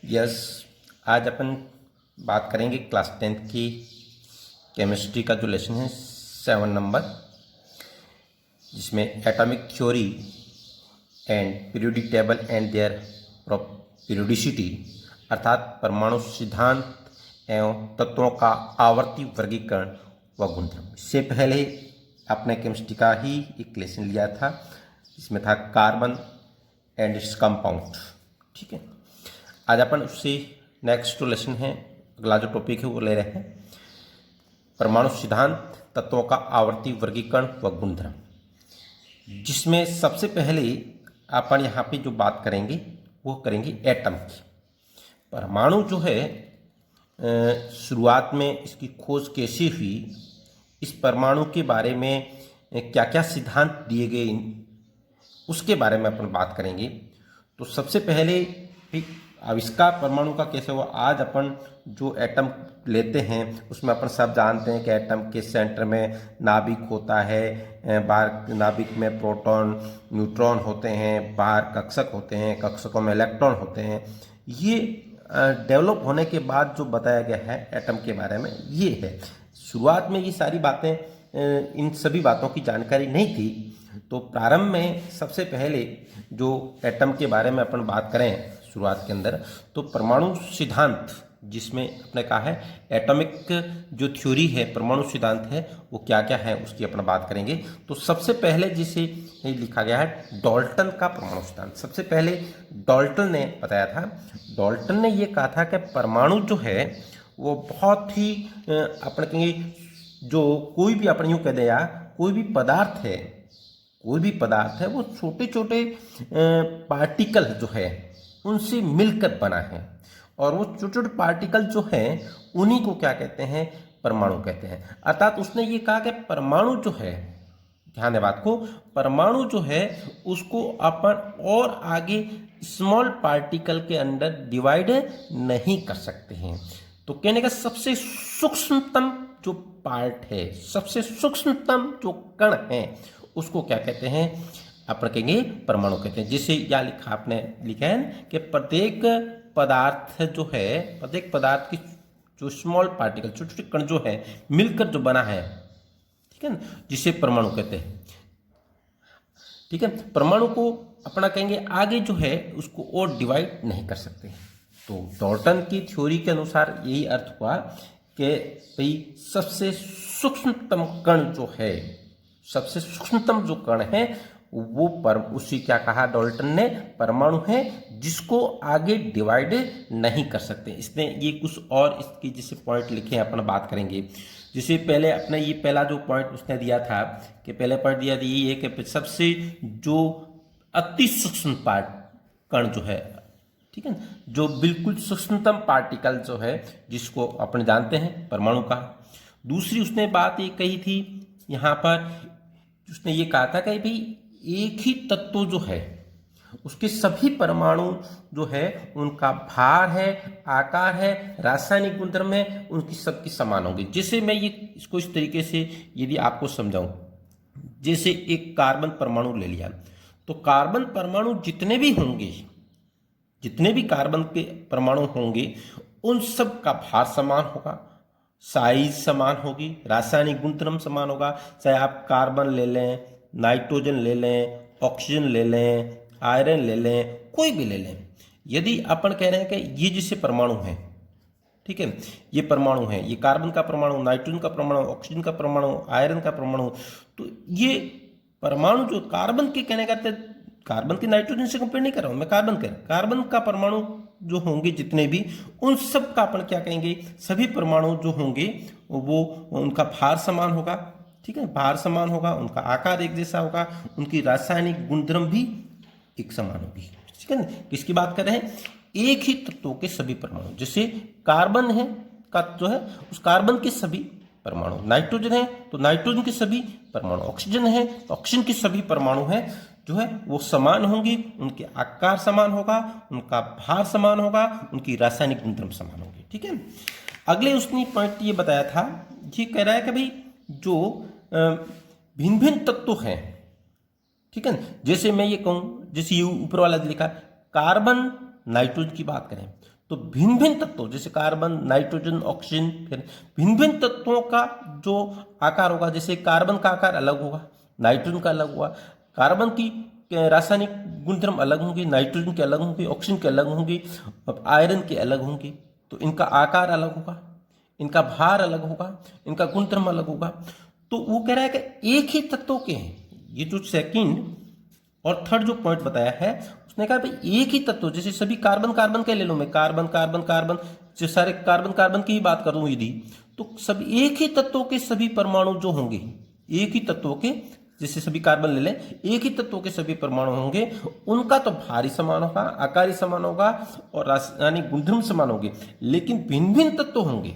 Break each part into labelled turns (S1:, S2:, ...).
S1: Yes, आज अपन बात करेंगे क्लास 10th की केमिस्ट्री का जो लेसन है 7 नंबर, जिसमें atomic theory and periodic table and their periodicity अर्थात परमाणु सिद्धांत एवं तत्वों का आवर्ती वर्गीकरण व गुणधर्म। इससे पहले आपने केमिस्ट्री का ही एक लेसन लिया था, जिसमें था कार्बन एंड इट्स कंपाउंड। ठीक है, आज अपन उससे नेक्स्ट जो लेसन है, अगला जो टॉपिक है वो ले रहे हैं परमाणु सिद्धांत तत्वों का आवर्ती वर्गीकरण व गुणधर्म, जिसमें सबसे पहले अपन यहाँ पे जो बात करेंगे वो करेंगे एटम की। परमाणु जो है शुरुआत में इसकी खोज कैसे हुई, इस परमाणु के बारे में क्या क्या सिद्धांत दिए गए, उसके बारे में अपन बात करेंगे। तो सबसे पहले आविष्कार परमाणु का कैसे हुआ। आज अपन जो एटम लेते हैं उसमें अपन सब जानते हैं कि एटम के सेंटर में नाभिक होता है, बाहर नाभिक में प्रोटॉन न्यूट्रॉन होते हैं, बाहर कक्षक होते हैं, कक्षकों में इलेक्ट्रॉन होते हैं। ये डेवलप होने के बाद जो बताया गया है एटम के बारे में ये है। शुरुआत में ये सारी बातें, इन सभी बातों की जानकारी नहीं थी। तो प्रारंभ में सबसे पहले जो एटम के बारे में अपन बात करें शुरुआत के अंदर, तो परमाणु सिद्धांत, जिसमें अपने कहा है एटॉमिक जो थ्योरी है, परमाणु सिद्धांत है, वो क्या क्या है उसकी अपन बात करेंगे। तो सबसे पहले जिसे लिखा गया है डाल्टन का परमाणु सिद्धांत। सबसे पहले डाल्टन ने बताया था। डाल्टन ने ये कहा था कि परमाणु जो है वो बहुत ही अपन कहेंगे, जो कोई भी अपन यूँ कह दें यार, कोई भी पदार्थ है वो छोटे छोटे पार्टिकल जो है उनसे मिलकर बना है, और वो छोटे छोटे पार्टिकल जो हैं उन्हीं को क्या कहते हैं, परमाणु कहते हैं। अर्थात उसने ये कहा कि परमाणु जो है, ध्यान दें बात को, परमाणु जो है उसको अपन और आगे स्मॉल पार्टिकल के अंदर डिवाइड नहीं कर सकते हैं। तो कहने का सबसे सूक्ष्मतम जो पार्ट है, सबसे सूक्ष्मतम जो कण है, उसको क्या कहते हैं, अपन कहेंगे परमाणु कहते हैं। जिसे या लिखा आपने लिखा है कि प्रत्येक पदार्थ जो है, प्रत्येक पदार्थ की जो स्मॉल पार्टिकल, छोटे छोटे कण जो है मिलकर जो बना है, ठीक है ना, जिसे परमाणु कहते हैं। ठीक है, परमाणु को अपना कहेंगे आगे जो है उसको और डिवाइड नहीं कर सकते। तो डाल्टन की थ्योरी के अनुसार यही अर्थ हुआ कि भाई सबसे सूक्ष्मतम कण जो है, सबसे सूक्ष्मतम जो कण है वो उसी क्या कहा डाल्टन ने, परमाणु है, जिसको आगे डिवाइड नहीं कर सकते। इसने ये कुछ और इसकी जैसे पॉइंट लिखे हैं, अपन बात करेंगे। जिसे पहले अपने ये पहला जो पॉइंट उसने दिया था कि पहले पॉइंट दिया था ये है कि सबसे जो अति सूक्ष्म पार्ट कण जो है, ठीक है, जो बिल्कुल सूक्ष्मतम पार्टिकल जो है जिसको अपन जानते हैं परमाणु का। दूसरी उसने बात ये कही थी यहाँ पर, उसने ये कहा था कि भाई एक ही तत्व जो है उसके सभी परमाणु जो है उनका भार है, आकार है, रासायनिक गुणधर्म है, उनकी सबकी समान होंगी। जैसे मैं ये इसको इस तरीके से यदि आपको समझाऊं, जैसे एक कार्बन परमाणु ले लिया, तो कार्बन परमाणु जितने भी होंगे, जितने भी कार्बन के परमाणु होंगे उन सब का भार समान होगा, साइज समान होगी, रासायनिक गुणधर्म समान होगा। चाहे आप कार्बन ले लें, नाइट्रोजन ले लें, ऑक्सीजन ले लें, आयरन ले लें, कोई भी ले लें। यदि अपन कह रहे हैं कि ये जैसे परमाणु है, ठीक है, ये परमाणु है, ये कार्बन का परमाणु, नाइट्रोजन का परमाणु, ऑक्सीजन का परमाणु, आयरन का परमाणु, तो ये परमाणु जो कार्बन के कहने का, कार्बन के नाइट्रोजन से कंपेयर नहीं कर रहा हूं मैं, कार्बन का परमाणु जो होंगे जितने भी, उन सब का अपन क्या कहेंगे, सभी परमाणु जो होंगे वो उनका भार समान होगा। ठीक है, भार समान होगा, उनका आकार एक जैसा होगा, उनकी रासायनिक गुणधर्म भी एक समान होगी। ठीक है ना, किसकी बात कर रहे हैं, एक ही तत्वों के सभी परमाणु। जैसे कार्बन है का जो है उस कार्बन के सभी परमाणु, नाइट्रोजन है तो नाइट्रोजन के सभी परमाणु, ऑक्सीजन है तो ऑक्सीजन के सभी परमाणु है जो है वो समान होंगी, उनके आकार समान होगा, उनका भार समान होगा, उनकी रासायनिक गुणधर्म समान होगी। ठीक है, अगले उसने पॉइंट ये बताया था, ये कह रहा है कि भाई जो भिन्न भिन्न तत्व हैं, ठीक है, जैसे मैं ये कहूं, जैसे ये ऊपर वाला लिखा कार्बन नाइट्रोजन की बात करें तो भिन्न भिन्न तत्वों जैसे कार्बन, नाइट्रोजन, ऑक्सीजन, फिर भिन्न भिन्न तत्वों का जो आकार होगा, जैसे कार्बन का आकार अलग होगा, नाइट्रोजन का अलग हुआ, कार्बन की रासायनिक गुणधर्म अलग होंगे, नाइट्रोजन के अलग होंगे, ऑक्सीजन के अलग होंगे, आयरन के अलग होंगे, तो इनका आकार अलग होगा, इनका भार अलग होगा, इनका गुणधर्म अलग होगा। तो वो कह रहा है कि एक ही तत्वों के हैं। ये जो सेकंड और थर्ड जो पॉइंट बताया है, उसने कहा भाई एक ही तत्व, जैसे सभी कार्बन कार्बन के ले लो, मैं कार्बन कार्बन कार्बन जो सारे कार्बन कार्बन की ही बात करूं यदि, तो सब एक ही तत्वों के सभी परमाणु जो होंगे, एक ही तत्वों के, जैसे सभी कार्बन ले लें, एक ही तत्वों के सभी परमाणु होंगे, उनका तो भार ही समान होगा, आकार ही समान होगा और रासायनिक गुणधर्म समान होंगे। लेकिन भिन्न भिन्न तत्व होंगे,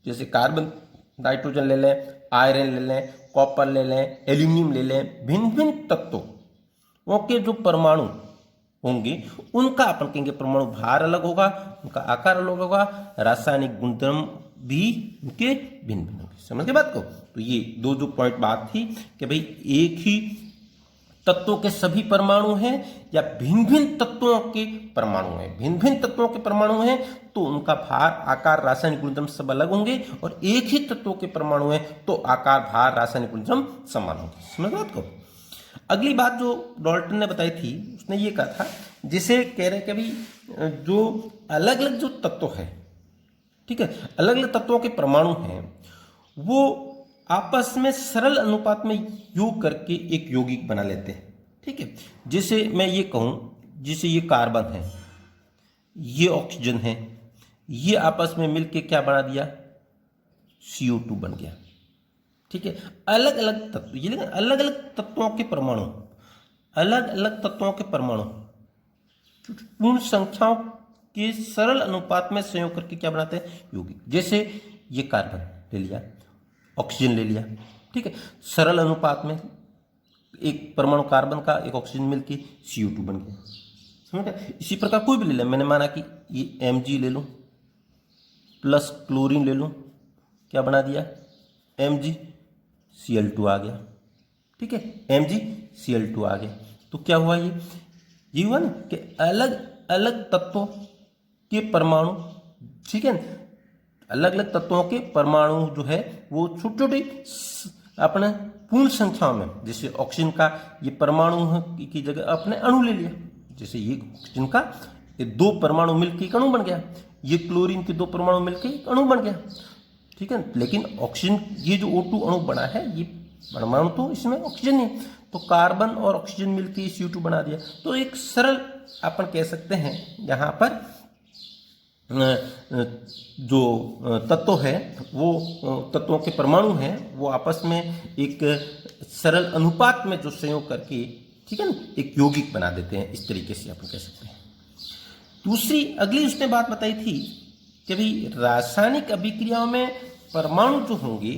S1: जैसे कार्बन, नाइट्रोजन ले लें, आयरन ले लें, कॉपर ले लें, एल्यूमिनियम ले लें, भिन्न भिन्न तत्वों के जो परमाणु होंगे उनका अपन कहेंगे परमाणु भार अलग होगा, उनका आकार अलग होगा, रासायनिक गुणधर्म भी उनके भिन्न भिन्न होंगे। समझ गए बात को? तो ये दो जो पॉइंट बात थी कि भाई एक ही तत्वों के सभी परमाणु हैं या भिन्न भिन्न तत्वों के परमाणु हैं। भिन्न भिन्न तत्वों के परमाणु हैं तो उनका भार, आकार, रासायनिक गुणधर्म सब अलग होंगे, और एक ही तत्वों के परमाणु हैं तो आकार, भार, रासायनिक गुणधर्म समान होंगे। समझ बात को? अगली बात जो डाल्टन ने बताई थी, उसने ये कहा था, जिसे कह रहे कि भाई जो अलग अलग जो तत्व है, ठीक है, अलग अलग तत्वों के परमाणु हैं, वो आपस में सरल अनुपात में योग करके एक यौगिक बना लेते हैं। ठीक है, जैसे मैं ये कहूं, जैसे ये कार्बन है, ये ऑक्सीजन है, ये आपस में मिलके क्या बना दिया, CO2 बन गया। ठीक है, अलग अलग तत्व, ये लेकिन अलग अलग तत्वों के परमाणु, अलग अलग तत्वों के परमाणु पूर्ण संख्याओं के सरल अनुपात में संयोग करके क्या बनाते हैं, यौगिक। जैसे ये कार्बन ले लिया, ऑक्सीजन ले लिया, ठीक है, सरल अनुपात में एक परमाणु कार्बन का एक ऑक्सीजन मिलके CO2 बन गया। समझ गए? इसी प्रकार कोई भी ले लें, मैंने माना कि ये Mg ले लूं प्लस क्लोरीन ले लूं, क्या बना दिया, MgCl2 आ गया। ठीक है, MgCl2 आ गया। तो क्या हुआ, ये हुआ ना कि अलग अलग तत्वों के परमाणु, ठीक है, अलग अलग तत्वों के परमाणु जो है वो छोटे छोटे अपने पूर्ण संख्याओं में, जैसे ऑक्सीजन का ये परमाणु की जगह अपने अणु ले लिया, जैसे ये ऑक्सीजन का ये दो परमाणु मिलकर एक अणु बन गया, ये क्लोरीन के दो परमाणु मिलकर एक अणु बन गया। ठीक है, लेकिन ऑक्सीजन ये जो O2 अणु बना है, ये परमाणु तो इसमें ऑक्सीजन है, तो कार्बन और ऑक्सीजन मिलकर CO2 बना दिया। तो एक सरल अपन कह सकते हैं यहाँ पर जो तत्व है, वो तत्वों के परमाणु हैं, वो आपस में एक सरल अनुपात में जो संयोग करके, ठीक है ना, एक यौगिक बना देते हैं। इस तरीके से अपन कह सकते हैं। दूसरी अगली उसने बात बताई थी कि भाई रासायनिक अभिक्रियाओं में परमाणु जो होंगे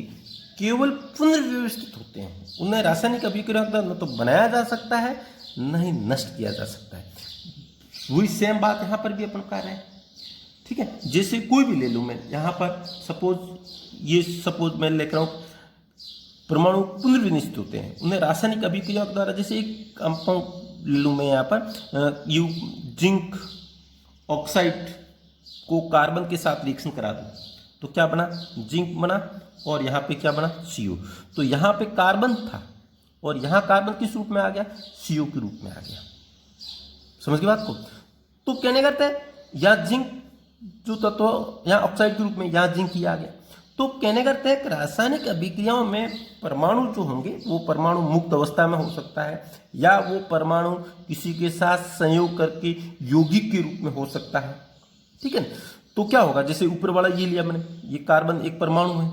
S1: केवल पुनर्व्यवस्थित होते हैं, उन्हें रासायनिक अभिक्रिया न तो बनाया जा सकता है न ही नष्ट किया जा सकता है। वही सेम बात यहाँ पर भी अपन कर रहे हैं। ठीक है, जैसे कोई भी ले लूँ मैं यहाँ पर, सपोज मैं लेकर आऊँ, परमाणु पुनर्विनिष्ट होते हैं, उन्हें रासायनिक अभिक्रिया के द्वारा, जैसे एक कंपाउंड ले लूँ मैं यहाँ पर, जिंक ऑक्साइड को कार्बन के साथ रिएक्शन करा दूँ तो क्या बना, जिंक बना, और यहाँ पे क्या बना, CO। तो यहाँ पे कार्बन था और यहाँ कार्बन किस रूप में आ गया, CO के रूप में आ गया। समझ गए बात को? तो कहने करते हैं यहाँ जिंक जो तत्व यहाँ ऑक्साइड के रूप में, यहाँ जिंक ही आ गया। तो कहने करते हैं कि रासायनिक अभिक्रियाओं में परमाणु जो होंगे वो परमाणु मुक्त अवस्था में हो सकता है, या वो परमाणु किसी के साथ संयोग करके यौगिक के रूप में हो सकता है। ठीक है, तो क्या होगा, जैसे ऊपर वाला ये लिया मैंने, ये कार्बन एक परमाणु है,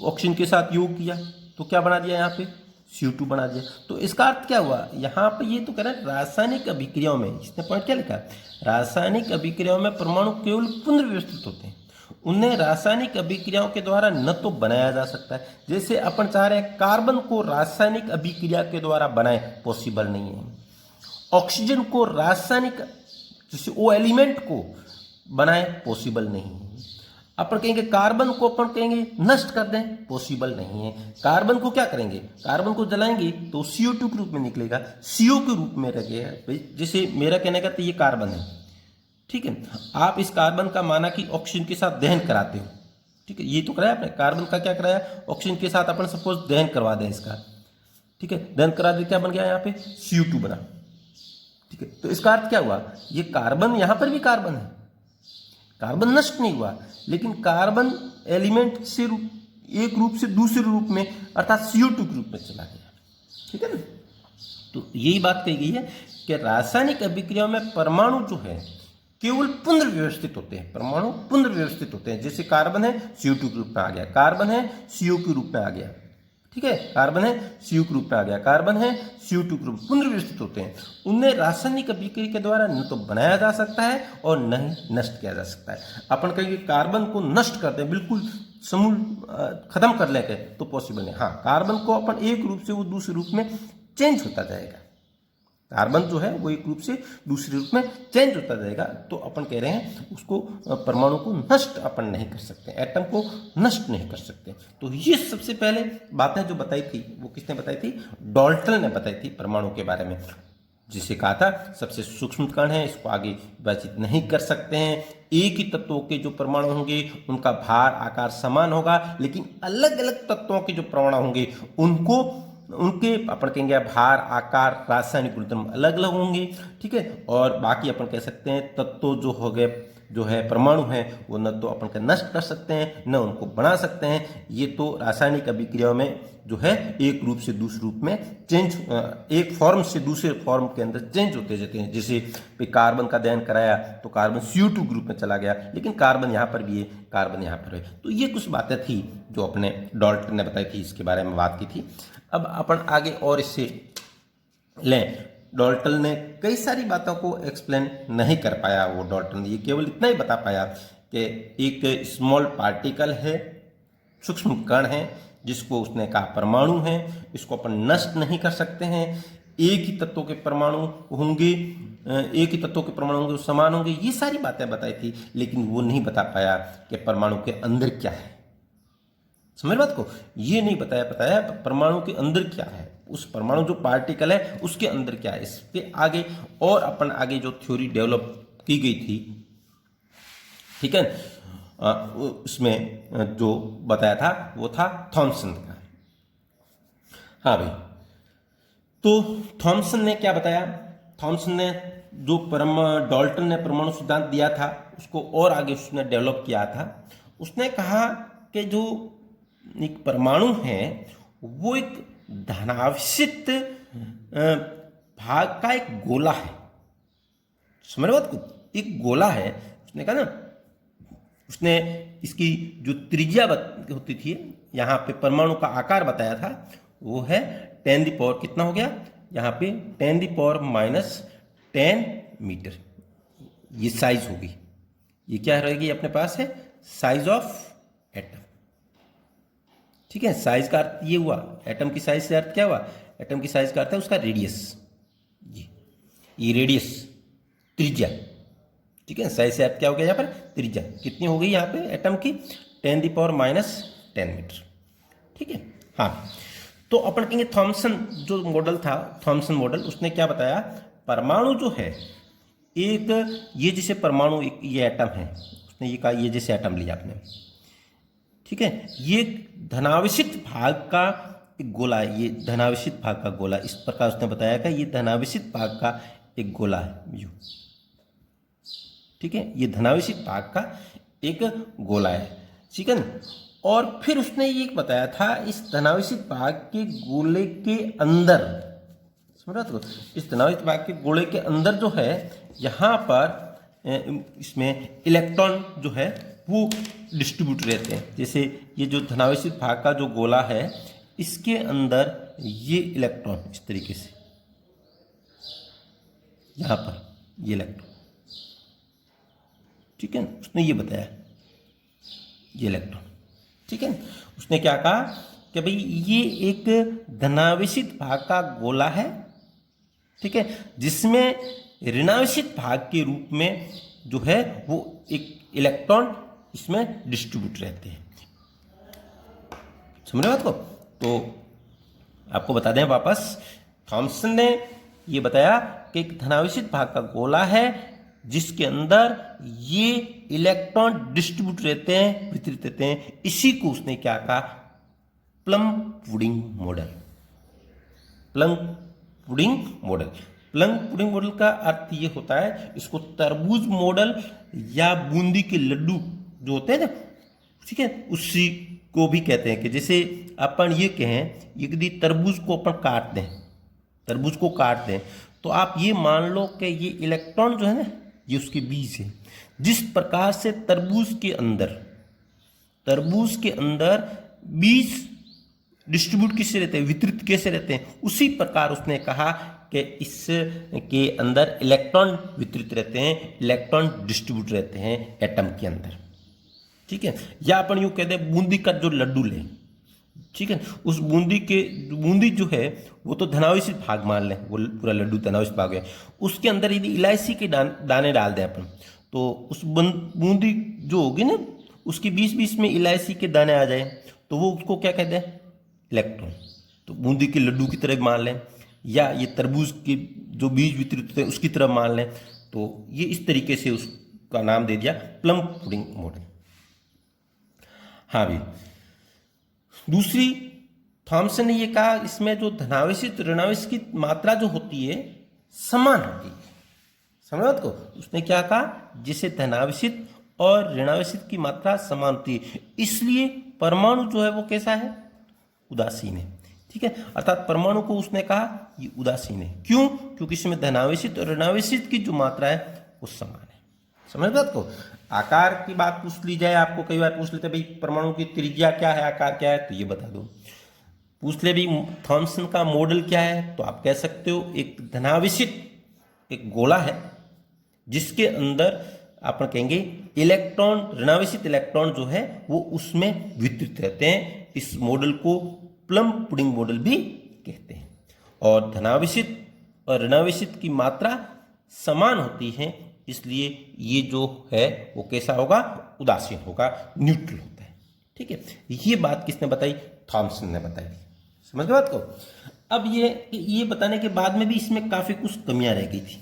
S1: ऑक्सीजन के साथ योग किया तो क्या बना दिया, यहाँ पे CO2 बना दिया। तो इसका अर्थ क्या हुआ, यहाँ पे ये तो कह रहा है रासायनिक अभिक्रियाओं में, इसने पॉइंट क्या लिखा, रासायनिक अभिक्रियाओं में परमाणु केवल पुनर्व्यवस्थित होते हैं, उन्हें रासायनिक अभिक्रियाओं के द्वारा न तो बनाया जा सकता है, जैसे अपन चाह रहे हैं कार्बन को रासायनिक अभिक्रिया के द्वारा बनाए, पॉसिबल नहीं है। ऑक्सीजन को रासायनिक, जैसे O एलिमेंट को बनाए, पॉसिबल नहीं है। अपन कहेंगे कार्बन को अपन कहेंगे नष्ट कर दें, पॉसिबल नहीं है। कार्बन को क्या करेंगे, कार्बन को जलाएंगे तो CO2 के रूप में निकलेगा, CO के रूप में रहेगा। जैसे मेरा कहने का तो ये कार्बन है, ठीक ठीक है। आप इस कार्बन का माना कि ऑक्सीजन के साथ दहन कराते हो, ठीक है, ये तो कराया आपने, कार्बन का क्या कराया, ऑक्सीजन के साथ अपन सपोज दहन करवा दें इसका, ठीक है, दहन करा दे, क्या बन गया यहाँ पे CO2 बना, ठीक है। तो इसका अर्थ क्या हुआ, ये कार्बन, यहाँ पर भी कार्बन है, कार्बन नष्ट नहीं हुआ, लेकिन कार्बन एलिमेंट से एक रूप से दूसरे रूप में अर्थात CO2 के रूप में चला गया, ठीक है ना। तो यही बात कही गई है कि रासायनिक अभिक्रियाओं में परमाणु जो है केवल पुनर्व्यवस्थित होते हैं, परमाणु पुनर्व्यवस्थित होते हैं। जैसे कार्बन है CO2 के रूप में आ गया, कार्बन है CO के रूप में आ गया, ठीक है, कार्बन है CO के रूप में आ गया, कार्बन है CO2 के रूप में पुनर्व्यवस्थित होते हैं। उन्हें रासायनिक अभिक्रिया के द्वारा न तो बनाया जा सकता है और न ही नष्ट किया जा सकता है। अपन कहेंगे कार्बन को नष्ट कर दें, बिल्कुल समूल खत्म कर लेंगे तो पॉसिबल है। हाँ, कार्बन को अपन एक रूप से वो दूसरे रूप में चेंज होता जाएगा, कार्बन जो है वो एक रूप से दूसरे रूप में चेंज होता जाएगा। तो अपन कह रहे हैं उसको परमाणु को नष्ट अपन नहीं कर सकते, एटम को नष्ट नहीं कर सकते। तो ये सबसे पहले बातें जो बताई थी वो किसने बताई थी, डाल्टन ने बताई थी परमाणु के बारे में, जिसे कहा था सबसे सूक्ष्म कण है, इसको आगे विभाजित नहीं कर सकते हैं। एक ही तत्वों के जो परमाणु होंगे उनका भार आकार समान होगा, लेकिन अलग अलग तत्वों के जो परमाणु होंगे उनके अपन कहेंगे भार आकार रासायनिक गुणधर्म अलग अलग होंगे, ठीक है। और बाकी अपन कह सकते हैं तत्व जो हो गए, जो है परमाणु है, वो न तो अपन का नष्ट कर सकते हैं न उनको बना सकते हैं। ये तो रासायनिक अभिक्रियाओं में जो है एक रूप से दूसरे रूप में चेंज, एक फॉर्म से दूसरे फॉर्म के अंदर चेंज होते जाते हैं। जैसे कार्बन का दहन कराया तो कार्बन CO2 ग्रुप में चला गया, लेकिन कार्बन यहाँ पर भी है, कार्बन यहाँ पर है। तो ये कुछ बातें थी जो अपने डाल्टन ने बताई थी, इसके बारे में बात की थी। अब अपन आगे और इससे लें, डाल्टन ने कई सारी बातों को एक्सप्लेन नहीं कर पाया, वो डाल्टन ये केवल इतना ही बता पाया कि एक स्मॉल पार्टिकल है, सूक्ष्म कण है, जिसको उसने कहा परमाणु है, इसको अपन नष्ट नहीं कर सकते हैं। एक ही तत्वों के परमाणु होंगे, एक ही तत्वों के परमाणु होंगे, समान होंगे, ये सारी बातें बताई थी, लेकिन वो नहीं बता पाया कि परमाणु के अंदर क्या है। समझ बात को, ये नहीं बताया परमाणु के अंदर क्या है, उस परमाणु जो पार्टिकल है उसके अंदर क्या है। इसके आगे और अपन आगे जो थ्योरी डेवलप की गई थी, ठीक है, उसमें जो बताया था वो था थॉमसन का। हाँ भाई, तो थॉमसन ने क्या बताया, थॉमसन ने जो डाल्टन ने परमाणु सिद्धांत दिया था उसको और आगे उसने डेवलप किया था। उसने कहा कि जो एक परमाणु है वो एक धनावेशित भाग का एक गोला है। समझ बात को, एक गोला है। उसने कहा ना, उसने इसकी जो त्रिज्या होती थी, यहाँ पे परमाणु का आकार बताया था, वो है 10⁻, कितना हो गया यहाँ पे 10⁻⁻10 मीटर। ये साइज होगी, ये क्या रहेगी अपने पास है, साइज ऑफ एटम, ठीक है। साइज का अर्थ ये हुआ, एटम की साइज से अर्थ क्या हुआ, एटम की साइज का अर्थ है उसका रेडियस, ये रेडियस त्रिज्या, ठीक है। साइज से अर्थ क्या हो गया यहाँ पर, त्रिज्या कितनी हो गई यहाँ पे एटम की, 10⁻⁻10 मीटर, ठीक है। हाँ, तो अपन कहेंगे थॉमसन जो मॉडल था, थॉमसन मॉडल, उसने क्या बताया, परमाणु जो है एक, ये जैसे परमाणु एक ये एटम है, उसने ये कहा ये जैसे एटम लिया आपने, ठीक है, ये धनावेशित भाग का एक गोला है, ये धनावेशित भाग का गोला, इस प्रकार उसने बताया कि ये धनावेशित भाग का एक गोला है यू, ठीक है, ये धनावेशित भाग का एक गोला है, ठीक है। और फिर उसने ये बताया था इस धनावेशित भाग के गोले के अंदर, समझ रहे हो, इस धनावेशित भाग के गोले के अंदर जो है यहाँ पर इसमें इलेक्ट्रॉन जो है वो डिस्ट्रीब्यूट रहते हैं। जैसे ये जो धनावेशित भाग का जो गोला है इसके अंदर ये इलेक्ट्रॉन इस तरीके से, यहाँ पर ये इलेक्ट्रॉन, ठीक है, उसने ये बताया ये इलेक्ट्रॉन, ठीक है। उसने क्या कहा कि भाई ये एक धनावेशित भाग का गोला है, ठीक है, जिसमें ऋणावेशित भाग के रूप में जो है वो एक इलेक्ट्रॉन इसमें डिस्ट्रीब्यूट रहते हैं। समझ रहे बात को, तो आपको बता दें वापस, थॉमसन ने ये बताया कि एक धनावेशित भाग का गोला है जिसके अंदर ये इलेक्ट्रॉन डिस्ट्रीब्यूट रहते हैं, वितरित रहते हैं, इसी को उसने क्या कहा, plum pudding model. Plum pudding model. Plum pudding model का अर्थ ये होता है, इसको तरबूज मॉडल या बूंदी के लड्डू जो होते हैं ना, ठीक है, उसी को भी कहते हैं। कि जैसे अपन ये कहें, यदि तरबूज को अपन काट दें, तरबूज को काट दें, तो आप ये मान लो कि ये इलेक्ट्रॉन जो है ना, ये उसके बीज है। जिस प्रकार से तरबूज के अंदर बीज डिस्ट्रीब्यूट किससे रहते हैं, वितरित कैसे रहते हैं, उसी प्रकार उसने कहा कि इसके अंदर इलेक्ट्रॉन वितरित रहते हैं, इलेक्ट्रॉन डिस्ट्रीब्यूट रहते हैं एटम के अंदर, ठीक है। या अपन यूँ कहते हैं बूंदी का जो लड्डू लें, ठीक है, उस बूंदी जो है वो तो धनावेशित भाग मान लें, वो पूरा लड्डू धनावेशित भाग है। उसके अंदर यदि इलायची के दाने डाल दें अपन, तो उस बूंदी जो होगी ना, उसके बीच में इलायची के दाने आ जाए, तो वो उसको क्या कहते हैं, इलेक्ट्रॉन। तो बूंदी के लड्डू की तरह मान लें, या ये तरबूज के जो बीज वितरित होते हैं उसकी तरह मान लें। तो ये इस तरीके से उसका नाम दे दिया प्लम पुडिंग मॉडल। हाँ भी, दूसरी, थॉमसन ने ये कहा इसमें जो धनावेशित ऋणावेशित की मात्रा जो होती है समान होती है। समझ बात को, उसने क्या कहा, जिसे धनावेशित और ऋणावेशित की मात्रा समान होती है, इसलिए परमाणु जो है वो कैसा है, उदासीन है, ठीक है। अर्थात परमाणु को उसने कहा ये उदासीन है। क्यों? क्योंकि इसमें धनावेशित और ऋणावेशित की जो मात्रा है वो समान है। समझ बात को। आकार की बात पूछ ली जाए, आपको कई बार पूछ लेते भाई परमाणु की त्रिज्या क्या है, आकार क्या है, तो ये बता दो। पूछ ले भी थॉमसन का मॉडल क्या है, तो आप कह सकते हो एक धनावेशित एक गोला है, जिसके अंदर अपन कहेंगे इलेक्ट्रॉन, ऋणावेशित इलेक्ट्रॉन जो है वो उसमें वितरित रहते हैं। इस मॉडल को प्लम पुडिंग मॉडल भी कहते हैं। और धनावेशित और ऋणावेशित की मात्रा समान होती है, इसलिए ये जो है वो कैसा होगा, उदासीन होगा, न्यूट्रल होता है, ठीक है। ये बात किसने बताई, थॉमसन ने बताई। समझ गए बात को। अब ये बताने के बाद में भी इसमें काफी कुछ कमियां रह गई थी।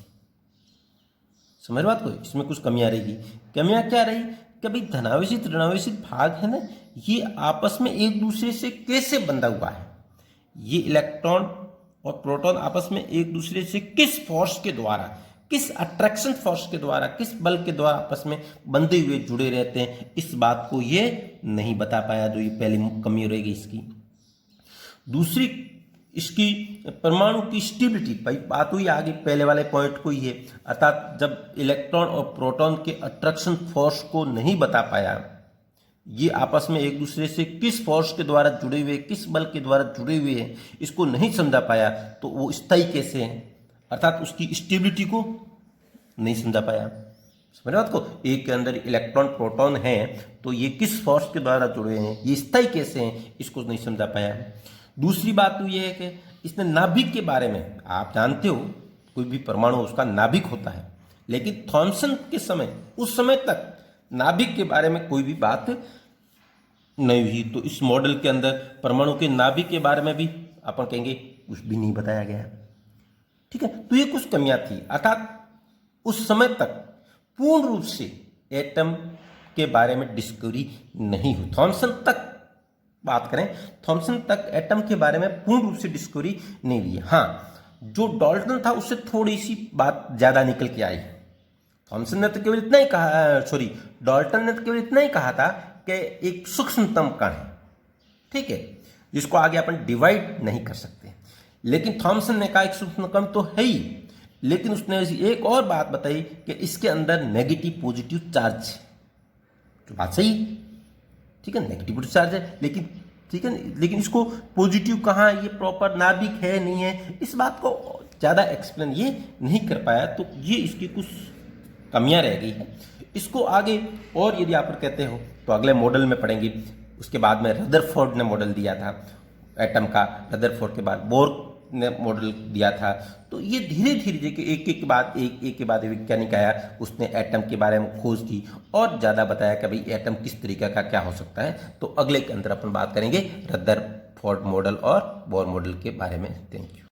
S1: समझ बात को, इसमें कुछ कमियां रहेगी। कमियां क्या रही, कि भाई धनावेशित ऋणावेशित भाग है ना, ये आपस में एक दूसरे से कैसे बंधा हुआ है। ये इलेक्ट्रॉन और प्रोटॉन आपस में एक दूसरे से किस फोर्स के द्वारा, किस अट्रैक्शन फोर्स के द्वारा, किस बल के द्वारा आपस में बंधे हुए जुड़े रहते हैं, इस बात को ये नहीं बता पाया, जो ये पहली कमी रहेगी इसकी। दूसरी, इसकी परमाणु की स्टेबिलिटी, भाई बात हुई आगे पहले वाले पॉइंट को ही है, अर्थात जब इलेक्ट्रॉन और प्रोटॉन के अट्रैक्शन फोर्स को नहीं बता पाया, ये आपस में एक दूसरे से किस फोर्स के द्वारा जुड़े हुए, किस बल के द्वारा जुड़े हुए हैं, इसको नहीं समझा पाया, तो वो स्थायी कैसे है, अर्थात उसकी स्टेबिलिटी को नहीं समझा पाया। समझ बात को। एक के अंदर इलेक्ट्रॉन प्रोटॉन है, तो ये किस फोर्स के द्वारा जुड़े हैं, ये स्थायी कैसे हैं, इसको नहीं समझा पाया। दूसरी बात तो ये है कि इसने नाभिक के बारे में, आप जानते हो कोई भी परमाणु उसका नाभिक होता है, लेकिन थॉमसन के समय, उस समय तक नाभिक के बारे में कोई भी बात नहीं हुई। तो इस मॉडल के अंदर परमाणु के नाभिक के बारे में भी अपन कहेंगे कुछ भी नहीं बताया गया, ठीक है। तो ये कुछ कमियां थी, अर्थात उस समय तक पूर्ण रूप से एटम के बारे में डिस्कवरी नहीं हुई। थॉमसन तक बात करें, थॉमसन तक एटम के बारे में पूर्ण रूप से डिस्कवरी नहीं हुई। हाँ, जो डाल्टन था उससे थोड़ी सी बात ज्यादा निकल के आई। थॉमसन ने तो केवल इतना ही कहा, डाल्टन ने तो केवल इतना ही कहा था कि एक सूक्ष्मतम कण है, ठीक है, जिसको आगे अपन डिवाइड नहीं कर सकते। लेकिन थॉमसन ने कहा एक सूक्ष्म कण तो है ही, लेकिन उसने एक और बात बताई कि इसके अंदर नेगेटिव पॉजिटिव चार्ज है। तो बात सही, ठीक है, नेगेटिव पॉजिटिव चार्ज है, लेकिन ठीक है, लेकिन इसको पॉजिटिव कहाँ, ये प्रॉपर नाभिक है नहीं है, इस बात को ज़्यादा एक्सप्लेन ये नहीं कर पाया। तो ये इसकी कुछ कमियां रह गई है। इसको आगे और यदि आप कहते हो तो अगले मॉडल में पढ़ेंगे। उसके बाद में रदरफोर्ड ने मॉडल दिया था एटम का, रदरफोर्ड के बाद बोर ने मॉडल दिया था। तो ये धीरे धीरे एक के बाद एक वैज्ञानिक आया, उसने एटम के बारे में खोज की और ज़्यादा बताया कि भाई एटम किस तरीके का क्या हो सकता है। तो अगले के अंदर अपन बात करेंगे रदरफोर्ड मॉडल और बोर मॉडल के बारे में। Thank you.